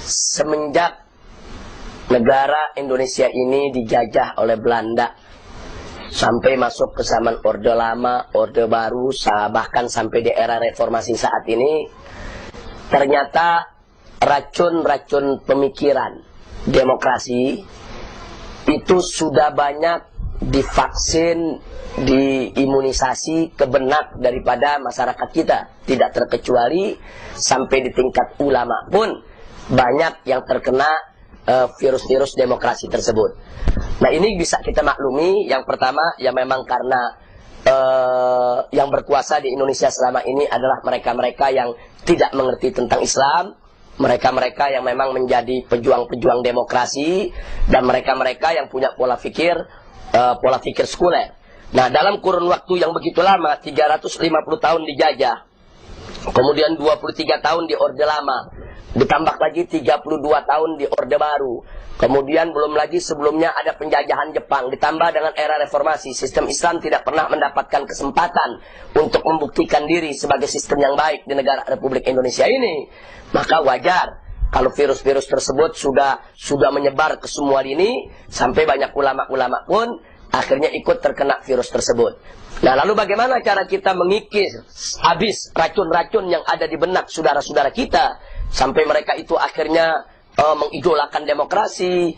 Semenjak negara Indonesia ini dijajah oleh Belanda, sampai masuk ke zaman Orde Lama, Orde Baru, bahkan sampai di era reformasi saat ini, ternyata racun-racun pemikiran demokrasi itu sudah banyak divaksin, diimunisasi ke benak daripada masyarakat kita. Tidak terkecuali sampai di tingkat ulama pun banyak yang terkena virus-virus demokrasi tersebut. Nah, ini bisa kita maklumi. Yang pertama, ya memang karena yang berkuasa di Indonesia selama ini adalah mereka-mereka yang tidak mengerti tentang Islam, mereka-mereka yang memang menjadi pejuang-pejuang demokrasi, dan mereka-mereka yang punya pola fikir sekuler. Nah, dalam kurun waktu yang begitu lama, 350 tahun dijajah, kemudian 23 tahun di Orde Lama, ditambah lagi 32 tahun di Orde Baru, kemudian belum lagi sebelumnya ada penjajahan Jepang, ditambah dengan era reformasi, sistem Islam tidak pernah mendapatkan kesempatan untuk membuktikan diri sebagai sistem yang baik di negara Republik Indonesia ini. Maka wajar kalau virus-virus tersebut sudah menyebar ke semua lini, sampai banyak ulama-ulama pun akhirnya ikut terkena virus tersebut. Nah, lalu bagaimana cara kita mengikis habis racun-racun yang ada di benak saudara-saudara kita, sampai mereka itu akhirnya mengidolakan demokrasi,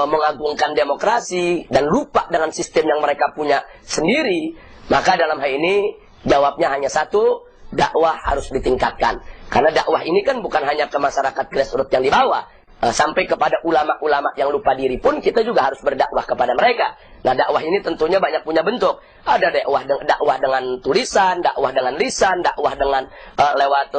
mengagungkan demokrasi, dan lupa dengan sistem yang mereka punya sendiri? Maka dalam hal ini jawabnya hanya satu: dakwah harus ditingkatkan. Karena dakwah ini kan bukan hanya ke masyarakat grassroots yang di bawah, sampai kepada ulama-ulama yang lupa diri pun kita juga harus berdakwah kepada mereka. Nah, dakwah ini tentunya banyak punya bentuk. Ada dakwah dengan tulisan, dakwah dengan lisan, dakwah dengan lewat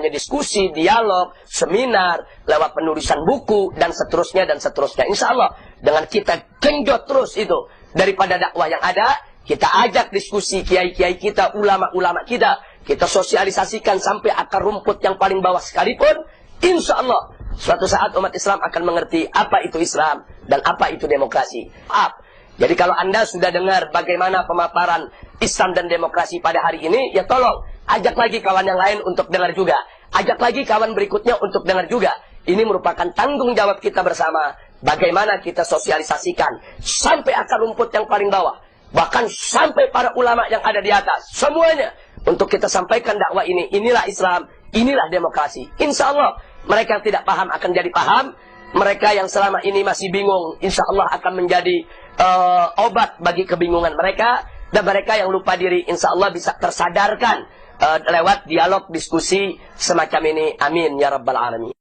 diskusi, dialog, seminar, lewat penulisan buku, dan seterusnya dan seterusnya. Insya Allah dengan kita genjot terus itu daripada dakwah yang ada, kita ajak diskusi kiai-kiai kita, ulama-ulama kita sosialisasikan sampai akar rumput yang paling bawah sekalipun, insya Allah suatu saat umat Islam akan mengerti apa itu Islam dan apa itu demokrasi. Jadi kalau Anda sudah dengar bagaimana pemaparan Islam dan demokrasi pada hari ini, ya tolong ajak lagi kawan yang lain untuk dengar juga. Ajak lagi kawan berikutnya untuk dengar juga. Ini merupakan tanggung jawab kita bersama, bagaimana kita sosialisasikan sampai akar rumput yang paling bawah, bahkan sampai para ulama yang ada di atas, semuanya, untuk kita sampaikan dakwah ini. Inilah Islam, inilah demokrasi. Insya Allah mereka yang tidak paham akan jadi paham. Mereka yang selama ini masih bingung, insya Allah akan menjadi obat bagi kebingungan mereka. Dan mereka yang lupa diri, insya Allah bisa tersadarkan lewat dialog, diskusi semacam ini. Amin ya rabbal alamin.